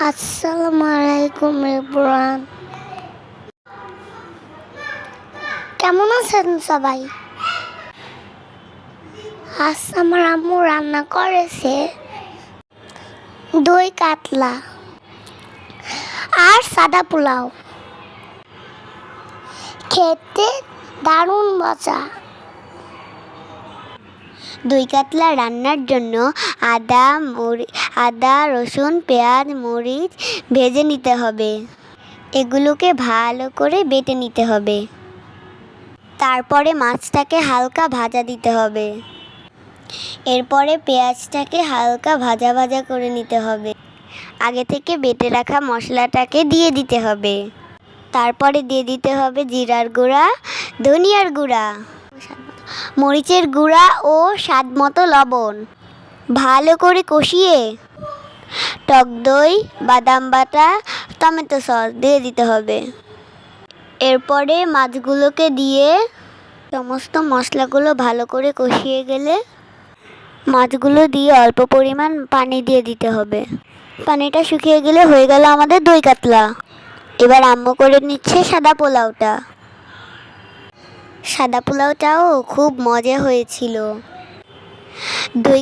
আসসালামু আলাইকুম এভরিওয়ান। কেমন আছেন সবাই? আজ আমার আম্মু রান্না করেছে দই কাতলা আর সাদা পোলাও। খেতে দারুণ মজা। দই কাতলা রান্নার জন্য আদা, রসুন, পেঁয়াজ, মরিচ ভেজে নিতে হবে। এগুলোকে ভালো করে বেটে নিতে হবে। তারপরে মাছটাকে হালকা ভাজা দিতে হবে। এরপরে পেঁয়াজটাকে হালকা ভাজা ভাজা করে নিতে হবে। আগে থেকে বেটে রাখা মশলাটাকে দিয়ে দিতে হবে। তারপরে দিয়ে দিতে হবে জিরার গুঁড়া, ধনিয়ার গুঁড়া, মরিচের গুঁড়া ও স্বাদ মতো লবণ। ভালো করে কষিয়ে টক দই, বাদাম বাটা, টমেটো সস দিয়ে দিতে হবে। এরপরে মাছগুলোকে দিয়ে সমস্ত মশলাগুলো ভালো করে কষিয়ে গেলে মাছগুলো দিয়ে অল্প পরিমাণ পানি দিয়ে দিতে হবে। পানিটা শুকিয়ে গেলে হয়ে গেল আমাদের দই কাতলা। এবার আম্মু করে নিচ্ছে সাদা পোলাওটা। সাদা পোলাওটাও খুব মজা হয়েছিল। দই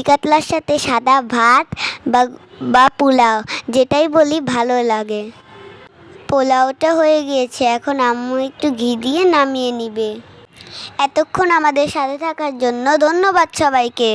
কাতলার সাথে সাদা ভাত বা পোলাও যেটাই বলি ভালো লাগে। পোলাওটা হয়ে গিয়েছে, এখন আম্মু একটু ঘি দিয়ে নামিয়ে নিবে। এতক্ষণ আমাদের সাথে থাকার জন্য ধন্যবাদ সবাইকে।